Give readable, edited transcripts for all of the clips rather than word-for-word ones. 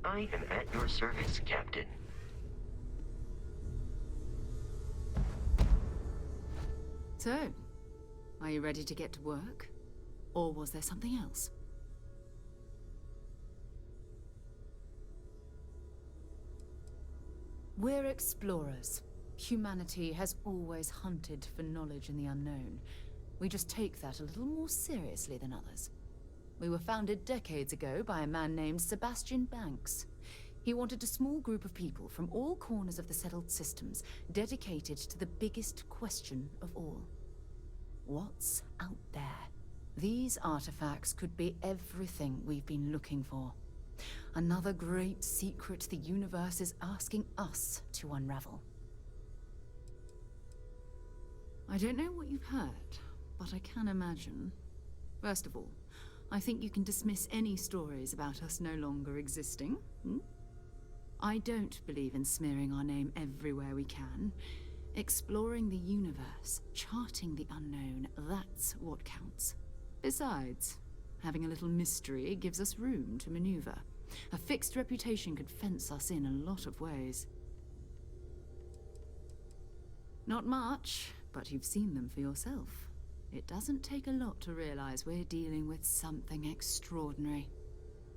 I am at your service, Captain. So, are you ready to get to work? Or was there something else? We're explorers. Humanity has always hunted for knowledge in the unknown. We just take that a little more seriously than others. We were founded decades ago by a man named Sebastian Banks. He wanted a small group of people from all corners of the settled systems dedicated to the biggest question of all. What's out there? These artifacts could be everything we've been looking for. Another great secret the universe is asking us to unravel. I don't know what you've heard, but I can imagine. First of all, I think you can dismiss any stories about us no longer existing. I don't believe in smearing our name everywhere we can. Exploring the universe, charting the unknown, that's what counts. Besides, having a little mystery gives us room to maneuver. A fixed reputation could fence us in a lot of ways. Not much, but you've seen them for yourself. It doesn't take a lot to realize we're dealing with something extraordinary.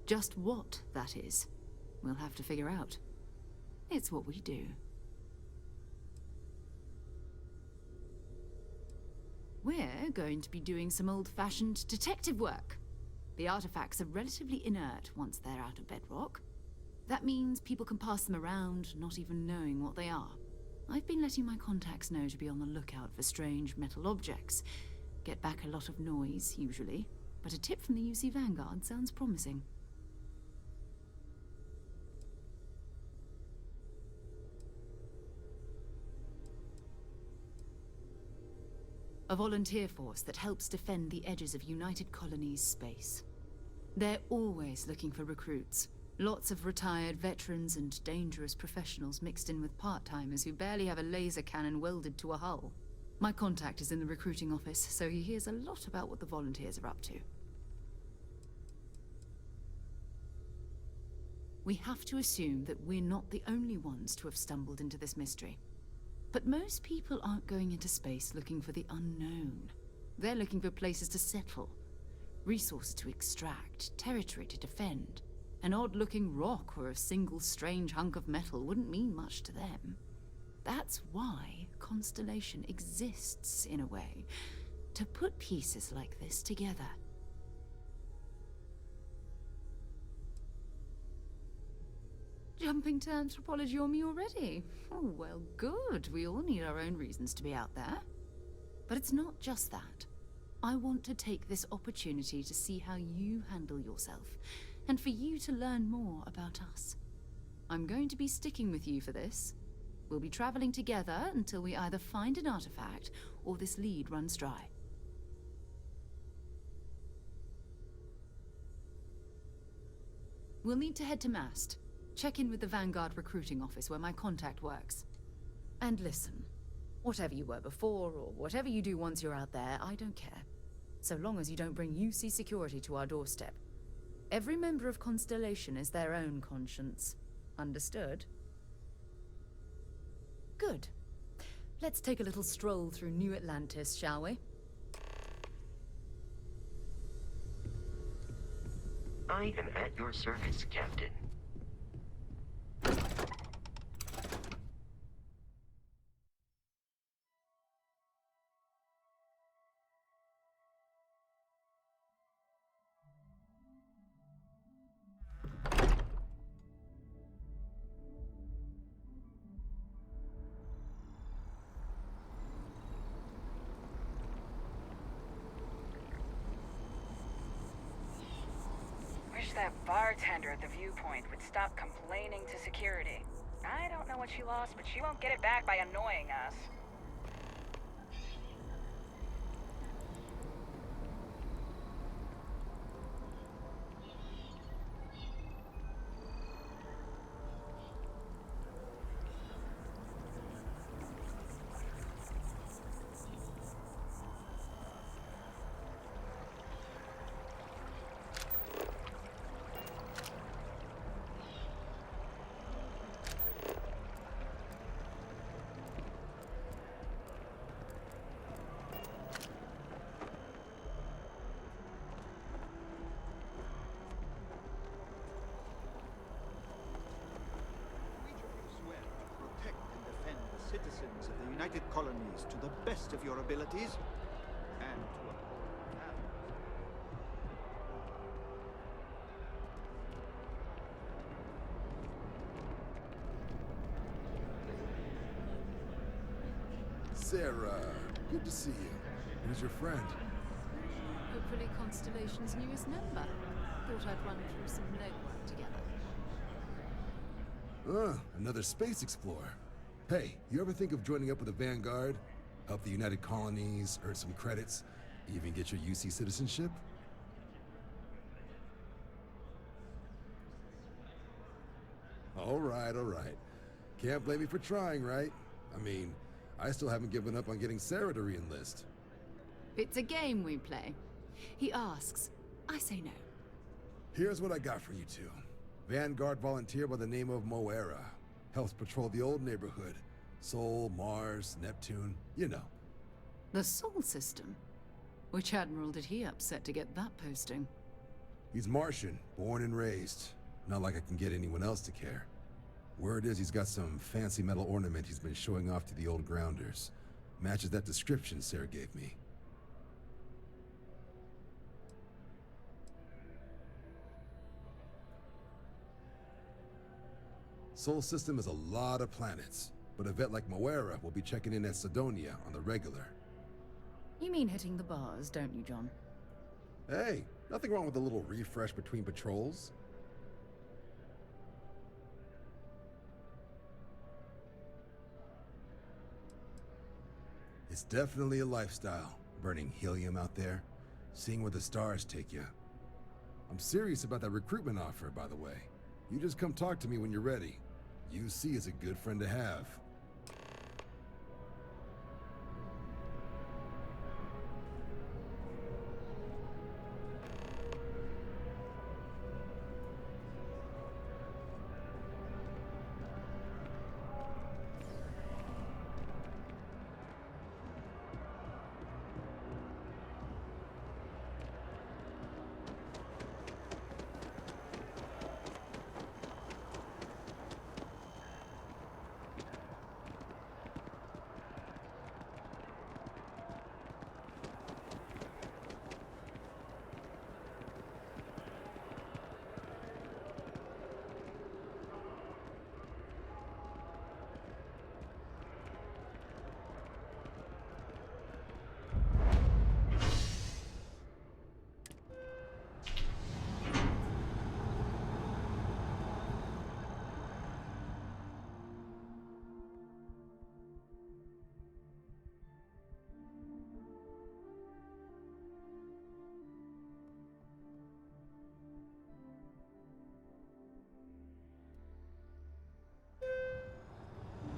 Just what that is, we'll have to figure out. It's what we do. We're going to be doing some old-fashioned detective work. The artifacts are relatively inert once they're out of bedrock. That means people can pass them around, not even knowing what they are. I've been letting my contacts know to be on the lookout for strange metal objects. Get back a lot of noise, usually, but a tip from the UC Vanguard sounds promising. A volunteer force that helps defend the edges of United Colonies space. They're always looking for recruits. Lots of retired veterans and dangerous professionals mixed in with part-timers who barely have a laser cannon welded to a hull. My contact is in the recruiting office, so he hears a lot about what the volunteers are up to. We have to assume that we're not the only ones to have stumbled into this mystery. But most people aren't going into space looking for the unknown. They're looking for places to settle, resources to extract, territory to defend. An odd-looking rock or a single strange hunk of metal wouldn't mean much to them. That's why Constellation exists, in a way, to put pieces like this together. Jumping to anthropology on me already? Oh, well, good. We all need our own reasons to be out there. But it's not just that. I want to take this opportunity to see how you handle yourself, and for you to learn more about us. I'm going to be sticking with you for this. We'll be traveling together until we either find an artifact or this lead runs dry. We'll need to head to Mast. Check in with the Vanguard recruiting office where my contact works. And listen, whatever you were before or whatever you do once you're out there, I don't care. So long as you don't bring UC security to our doorstep. Every member of Constellation is their own conscience. Understood? Good. Let's take a little stroll through New Atlantis, shall we? I am at your service, Captain. Wish that bartender at the viewpoint would stop complaining to security. I don't know what she lost, but she won't get it back by annoying us. United Colonies to the best of your abilities, and to Sarah, good to see you. Who's your friend? Hopefully Constellation's newest member. Thought I'd run through some legwork together. Another space explorer. Hey, you ever think of joining up with the Vanguard? Help the United Colonies, earn some credits, even get your UC citizenship? All right. Can't blame me for trying, right? I mean, I still haven't given up on getting Sarah to re-enlist. It's a game we play. He asks, I say no. Here's what I got for you two. Vanguard volunteer by the name of Moera. Helps patrol the old neighborhood. Sol, Mars, Neptune, you know. The Sol system? Which admiral did he upset to get that posting? He's Martian, born and raised. Not like I can get anyone else to care. Word is he's got some fancy metal ornament he's been showing off to the old grounders. Matches that description Sarah gave me. Sol system is a lot of planets, but a vet like Moera will be checking in at Sidonia on the regular. You mean hitting the bars, don't you, John? Hey, nothing wrong with a little refresh between patrols. It's definitely a lifestyle, burning helium out there, seeing where the stars take you. I'm serious about that recruitment offer, by the way. You just come talk to me when you're ready. UC is a good friend to have.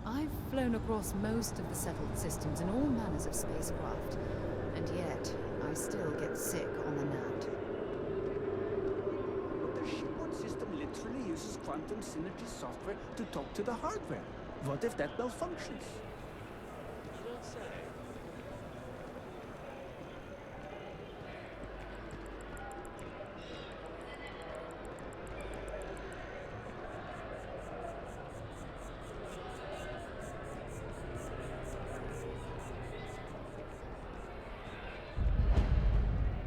I've flown across most of the settled systems in all manners of spacecraft, and yet I still get sick on the nat. But the shipboard system literally uses quantum synergy software to talk to the hardware. What if that malfunctions? You don't say.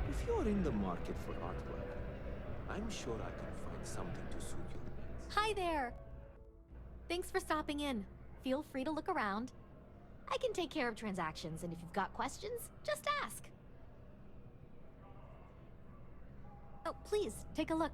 If you're in the market for artwork, I'm sure I can find something to suit your needs. Hi there! Thanks for stopping in. Feel free to look around. I can take care of transactions, and if you've got questions, just ask. Oh, please, take a look.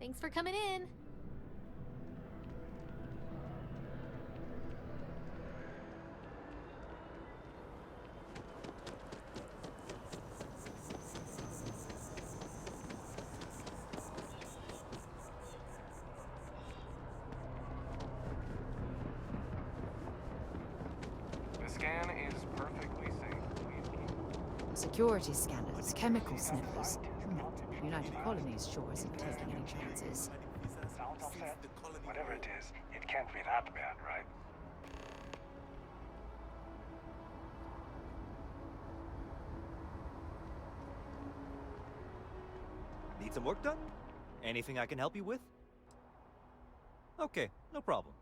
Thanks for coming in. The scan is perfectly safe. Security scanners, chemical sniffers. United Colonies sure isn't taking any chances. Whatever it is, it can't be that bad, right? Need some work done? Anything I can help you with? Okay, no problem.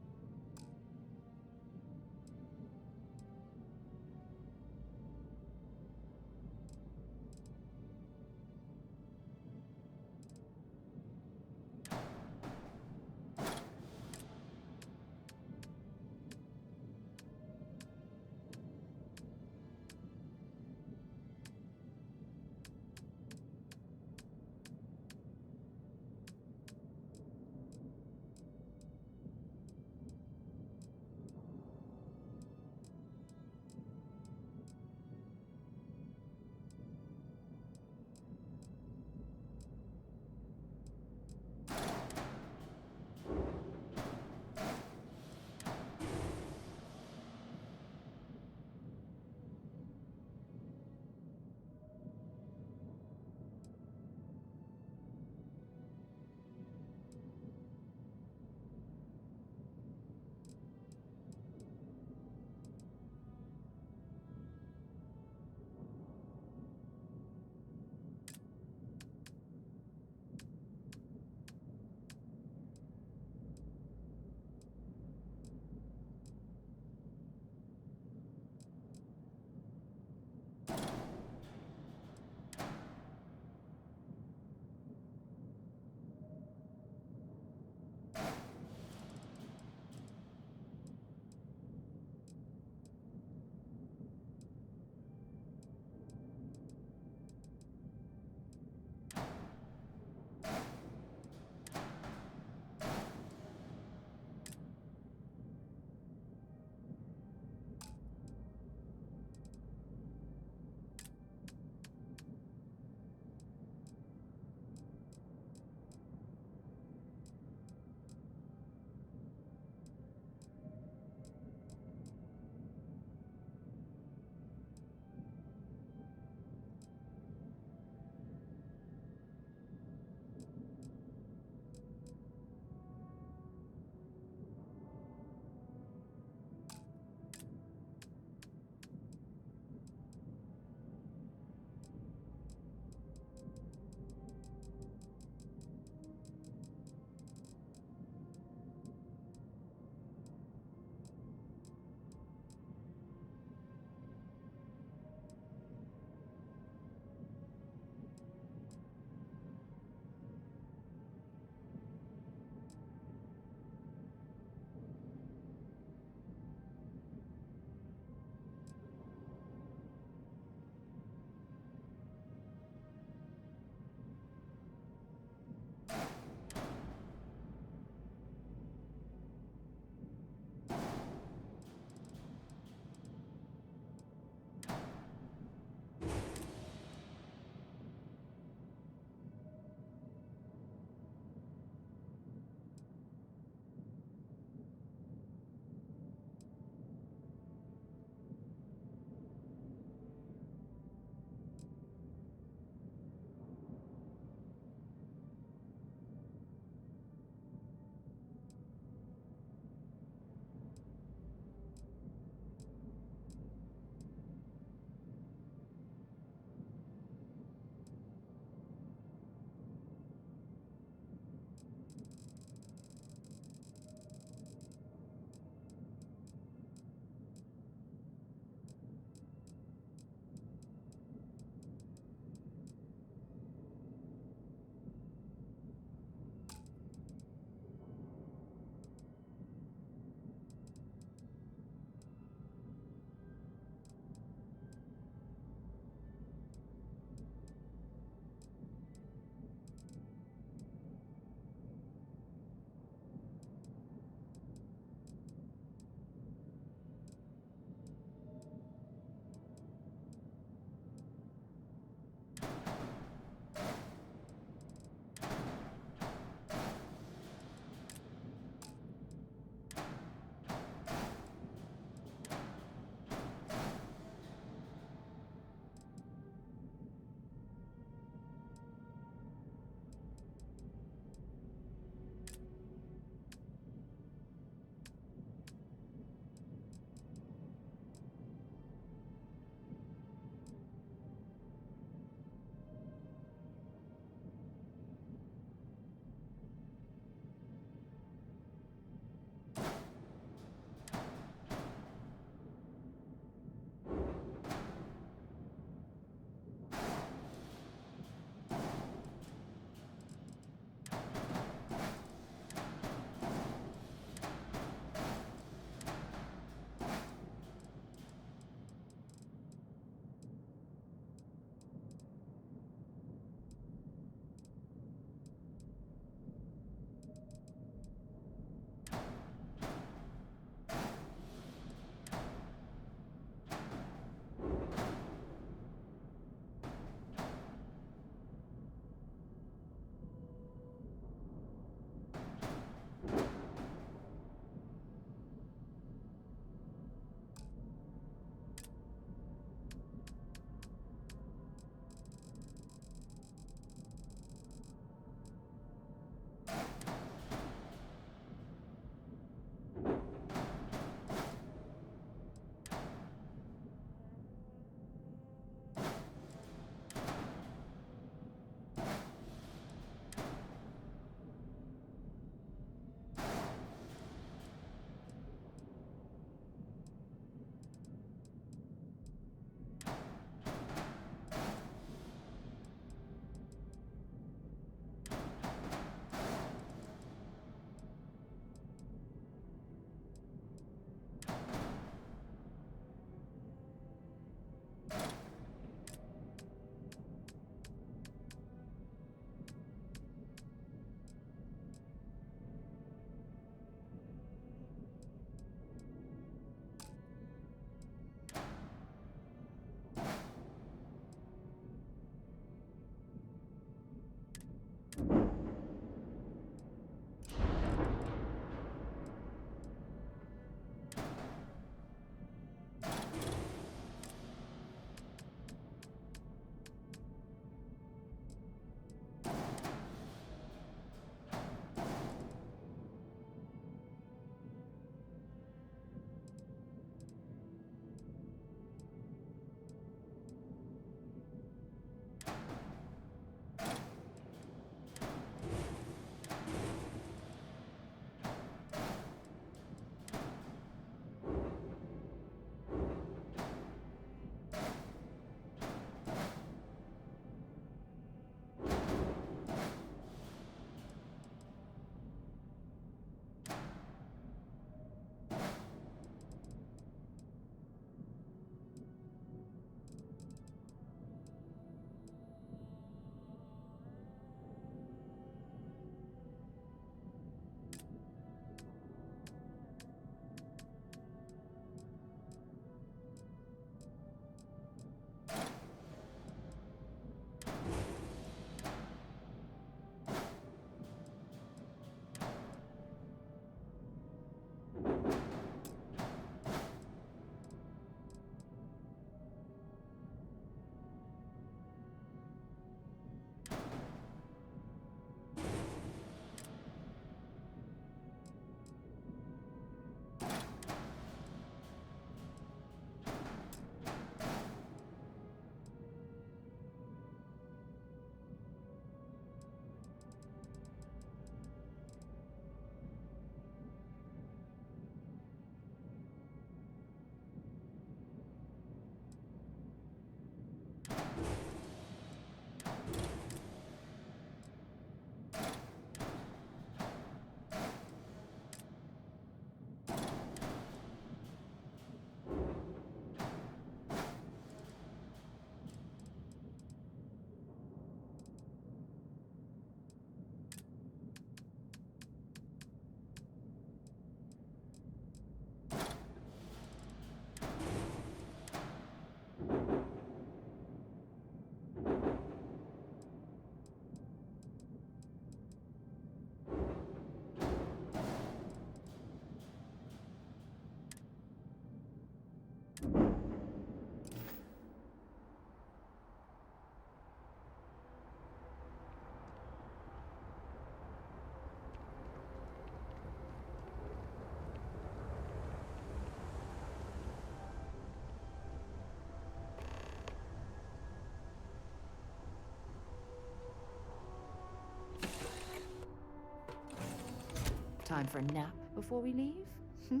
Time for a nap before we leave? Hmm?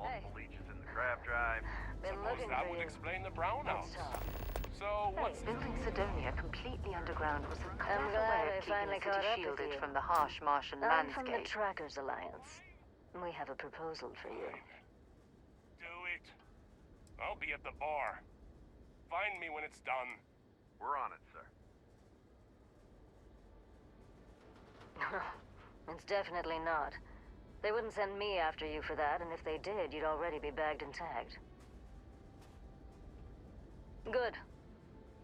multiple leeches in the crab drive. Suppose that would explain the brownouts. So, what's building Sidonia completely underground was a I'm clever glad way I of finally keeping the caught city up with shielded you. from the harsh Martian I'm from the landscape. Trackers Alliance. We have a proposal for you. Do it. I'll be at the bar. Find me when it's done. We're on it, sir. It's definitely not. They wouldn't send me after you for that, and if they did, you'd already be bagged and tagged. Good.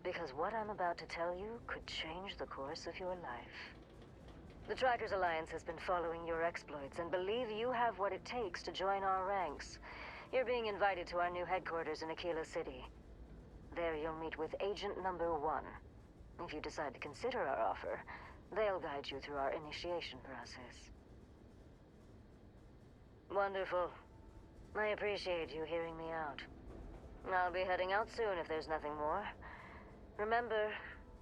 Because what I'm about to tell you could change the course of your life. The Trackers Alliance has been following your exploits and believe you have what it takes to join our ranks. You're being invited to our new headquarters in Aquila City. There you'll meet with Agent Number 1. If you decide to consider our offer, they'll guide you through our initiation process. Wonderful. I appreciate you hearing me out. I'll be heading out soon if there's nothing more. Remember,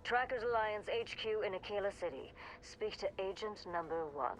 Trackers Alliance HQ in Aquila City. Speak to Agent Number 1.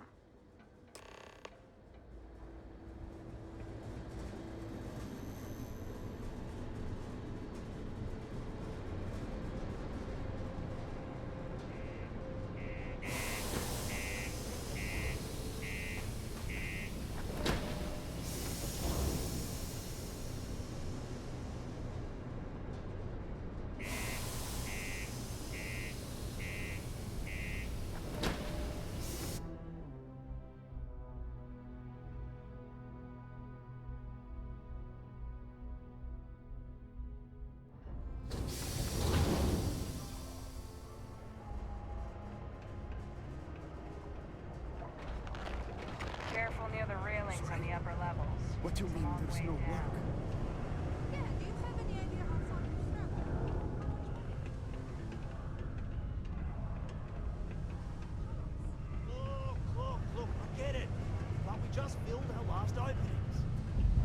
Careful near the railings on the upper levels. What do you mean there's no work? Yeah, do you have any idea how Sonic is traveling? Look, I get it. But we just filled our last openings.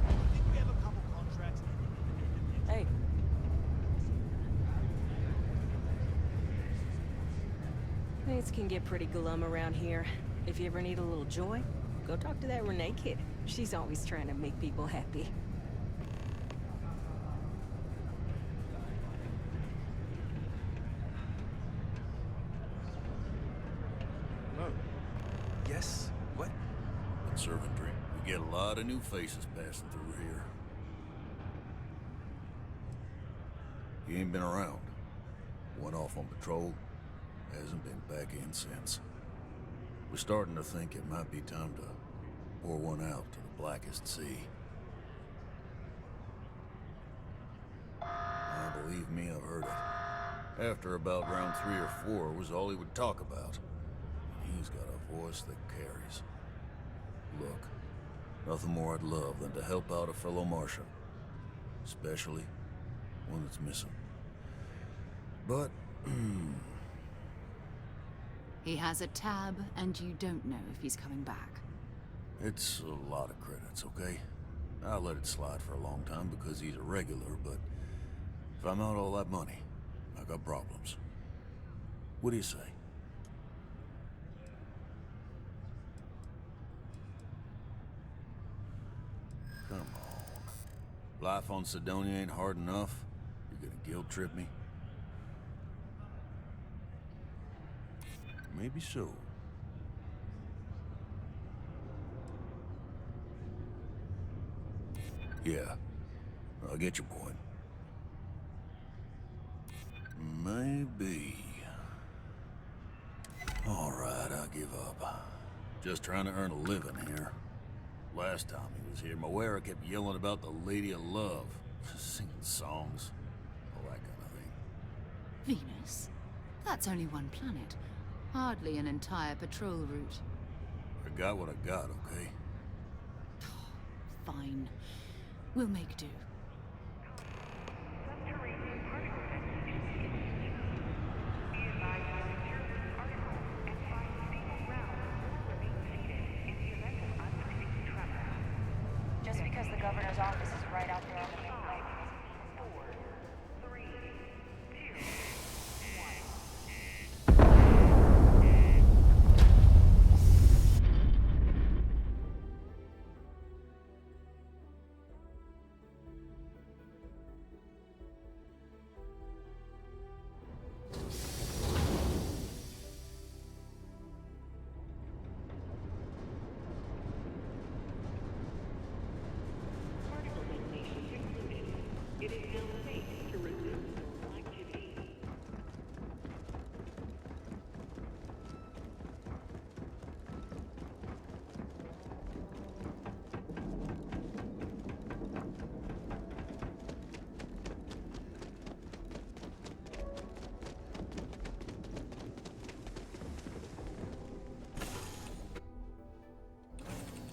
I think we have a couple contracts. Hey. Things can get pretty glum around here. If you ever need a little joy, go talk to that Renee kid. She's always trying to make people happy. Hello. Yes? What? Conservatory. We get a lot of new faces passing through here. You ain't been around. Went off on patrol. Hasn't been back in since. We're starting to think it might be time to pour one out to the blackest sea. Believe me, I've heard it. After about round 3 or 4 was all he would talk about. He's got a voice that carries. Look, nothing more I'd love than to help out a fellow Martian. Especially one that's missing. But, He has a tab, and you don't know if he's coming back. it's a lot of credits, okay? I let it slide for a long time because he's a regular, but if I'm out all that money, I got problems. What do you say? Come on. Life on Sidonia ain't hard enough? You're gonna guilt trip me? Maybe so. Yeah, I get your point. Maybe. All right, I'll give up. Just trying to earn a living here. Last time he was here, Moira kept yelling about the Lady of Love, singing songs, all that kind of thing. Venus? That's only one planet. Hardly an entire patrol route. I got what I got, okay? Fine. We'll make do. Just because the governor's office is right out there on the main line. 4, 3, 2, 1.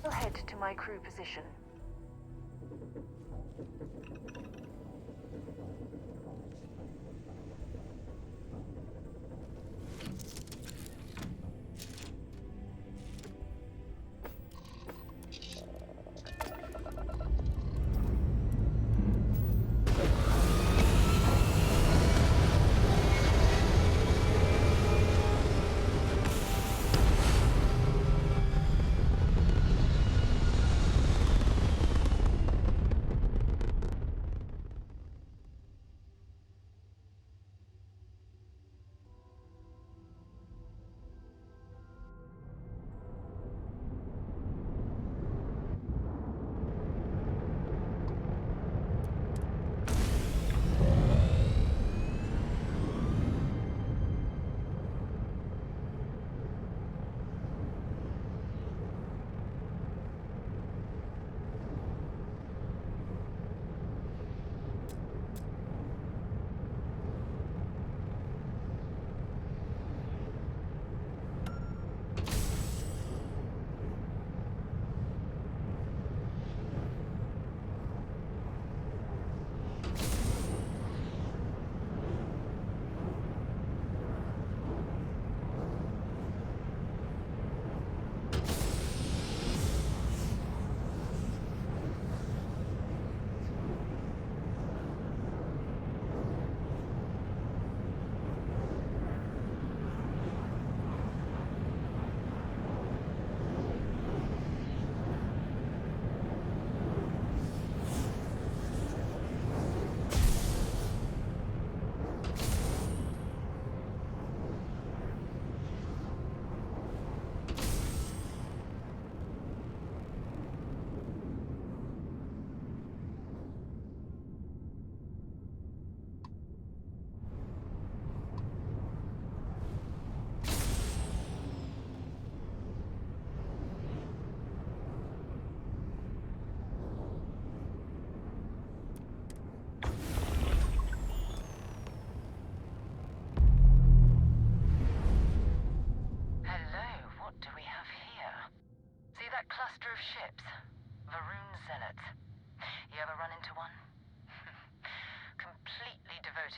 We'll head to my crew position.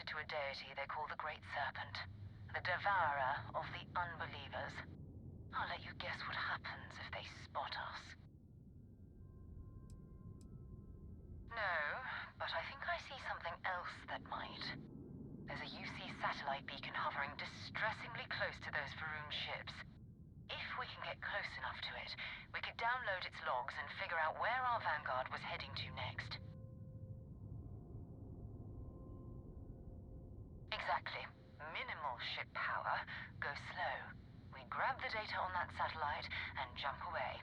To a deity they call the Great Serpent, the devourer of the unbelievers. I'll let you guess what happens if they spot us. No, but I think I see something else that might. There's a UC satellite beacon hovering distressingly close to those Faroon ships. If we can get close enough to it, we could download its logs and figure out where our vanguard was heading to next. Exactly. Minimal ship power. Go slow. We grab the data on that satellite and jump away.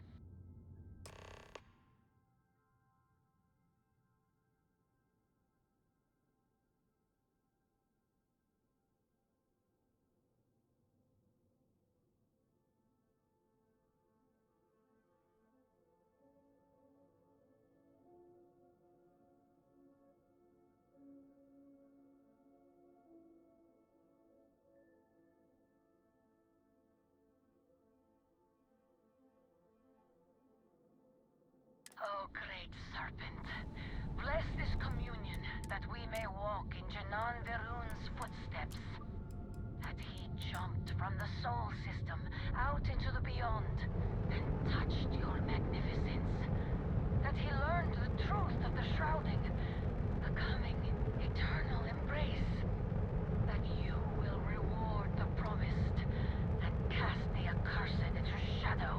Oh, great serpent, bless this communion that we may walk in Janan Verun's footsteps. That he jumped from the soul system out into the beyond and touched your magnificence. That he learned the truth of the shrouding, the coming eternal embrace. That you will reward the promised and cast the accursed into shadow.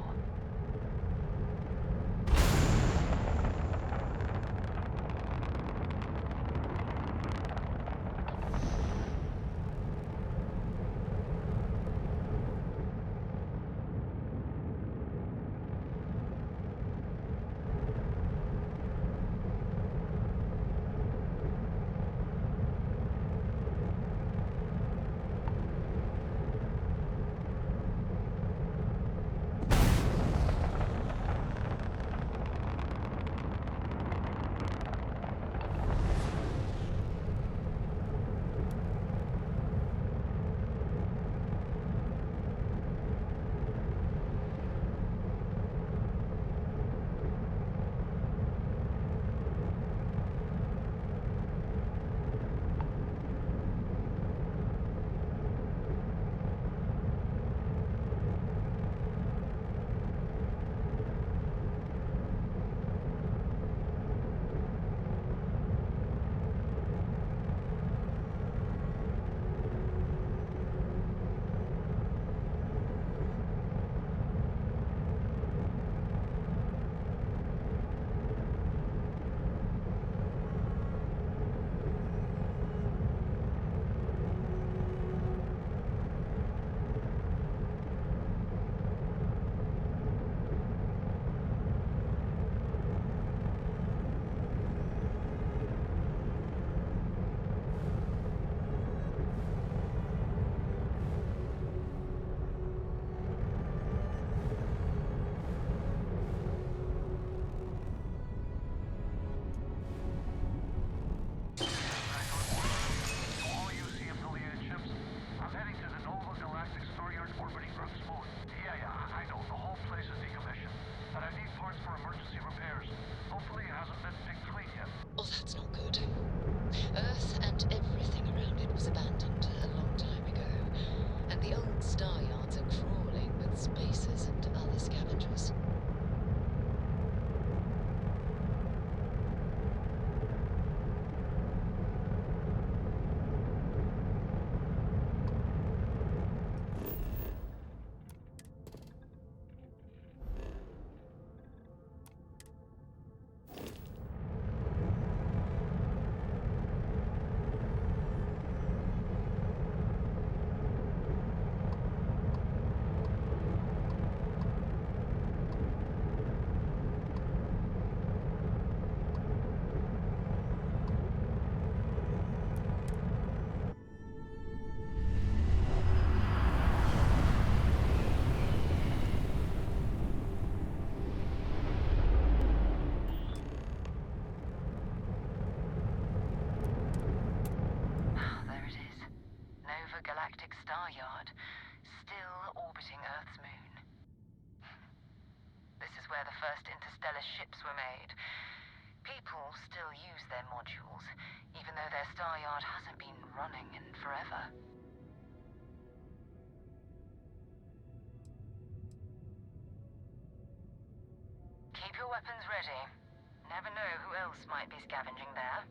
their ships were made. People still use their modules, even though their star yard hasn't been running in forever. Keep your weapons ready. Never know who else might be scavenging there.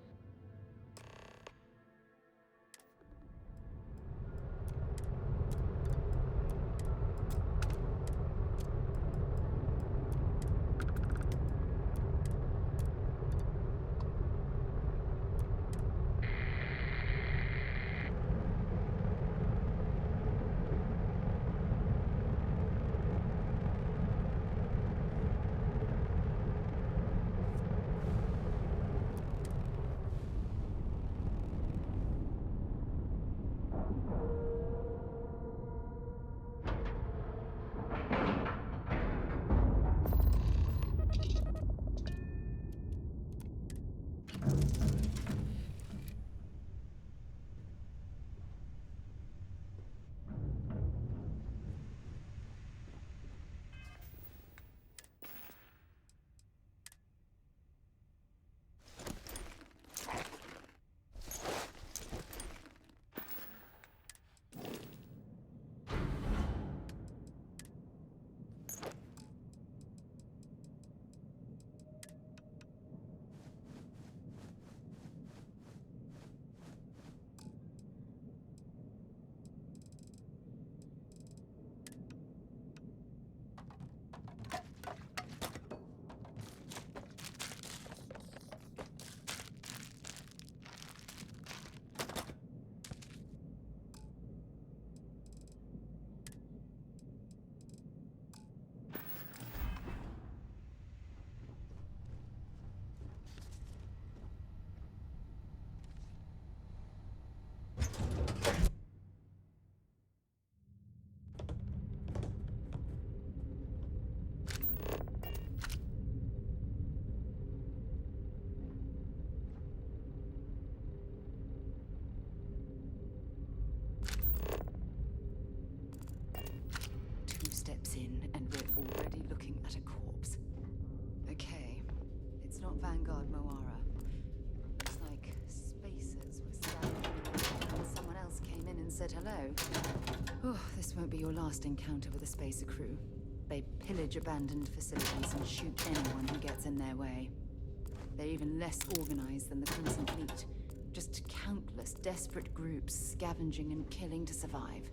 Steps in, and we're already looking at a corpse. Okay, it's not Vanguard Moara. Looks like spacers were scavenging and someone else came in and said hello. Oh, this won't be your last encounter with a spacer crew. They pillage abandoned facilities and shoot anyone who gets in their way. They're even less organized than the Crimson Fleet. Just countless desperate groups scavenging and killing to survive.